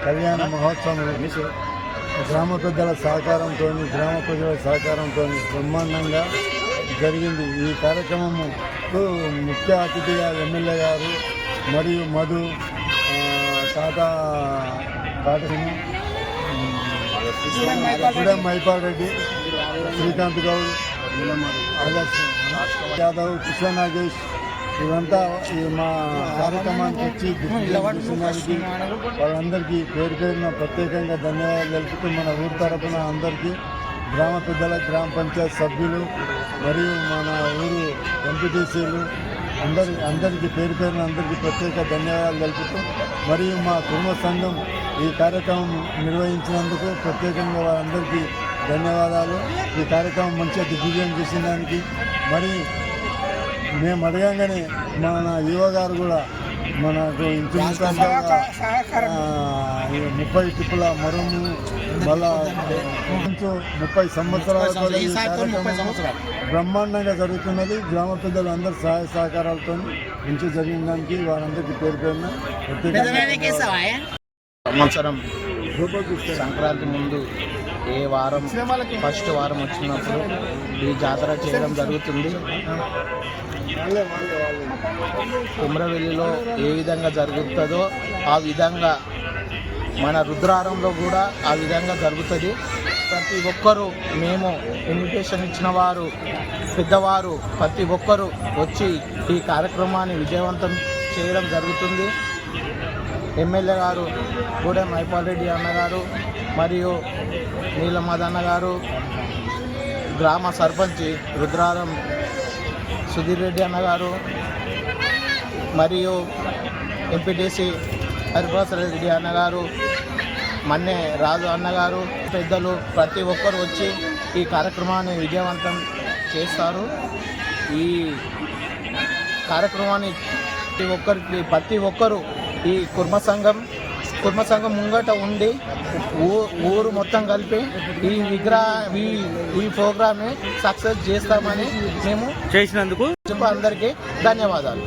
కళ్యాణ మహోత్సవం గ్రామ పెద్దల సహకారంతో బ్రహ్మాండంగా జరిగింది. ఈ కార్యక్రమము ముఖ్య అతిథిగా ఎమ్మెల్యే గారు మరియు మధు మైపాల్ రెడ్డి, శ్రీకాంత్ గౌడ్, ఆదర్శ్ యాదవ్, కృష్ణ నాగేష్ ఇవంతా మా కార్యక్రమానికి వచ్చి దిగ్విజయం వాళ్ళందరికీ పేరున ప్రత్యేకంగా ధన్యవాదాలు తెలుపుతూ మన ఊరు తరపున అందరికీ గ్రామ పెద్దల, గ్రామ పంచాయత్ సభ్యులు మరియు మన ఊరు ఎంపీటీసీలు అందరికీ పేరున అందరికీ ప్రత్యేక ధన్యవాదాలు తెలుపుతూ మరియు మా కుటుంబ సంఘం ఈ కార్యక్రమం నిర్వహించినందుకు ప్రత్యేకంగా వారందరికీ ధన్యవాదాలు. ఈ కార్యక్రమం మంచిగా దిగ్విజయం చేసిన దానికి మరి మేము అడగంగానే మన యువ గారు కూడా మనకు ఇంచుమించు 30 టిప్పుల మరుము మళ్ళా 30 సంవత్సరాలతో బ్రహ్మాండంగా జరుగుతున్నది. గ్రామ పెద్దలు అందరూ సహాయ సహకారాలతో మంచి జరిగిన దానికి వారందరికీ పేరున సంవత్సరం సంక్రాంతి ముందు ఏ వారం ఫస్ట్ వారం వచ్చినప్పుడు ఈ జాతర చేయడం జరుగుతుంది. కుమ్రవెల్లిలో ఏ విధంగా జరుగుతుందో ఆ విధంగా మన రుద్రారంలో కూడా ఆ విధంగా జరుగుతుంది. ప్రతి ఒక్కరూ మేము ఇన్విటేషన్ ఇచ్చిన వారు పెద్దవారు ప్రతి ఒక్కరూ వచ్చి ఈ కార్యక్రమాన్ని విజయవంతం చేయడం జరుగుతుంది. ఎమ్మెల్యే గారు గూడెం మైపాల్ రెడ్డి అన్నగారు మరియు నీలమద అన్నగారు, గ్రామ సర్పంచ్ రుద్రారం సుధీర్ రెడ్డి అన్నగారు మరియు ఎంపీటీసీ హరిప్రసాద్ రెడ్డి అన్నగారు, మన్నే రాజు అన్నగారు, పెద్దలు ప్రతి ఒక్కరు వచ్చి ఈ కార్యక్రమాన్ని విజయవంతం చేస్తారు. ఈ కార్యక్రమాన్ని ప్రతి ఒక్కరు ఈ కుర్మ సంఘం ముంగట ఉండి ఊరు మొత్తం కలిపి ఈ ప్రోగ్రామ్ని సక్సెస్ చేస్తామని మేము చేసినందుకు అందరికీ ధన్యవాదాలు.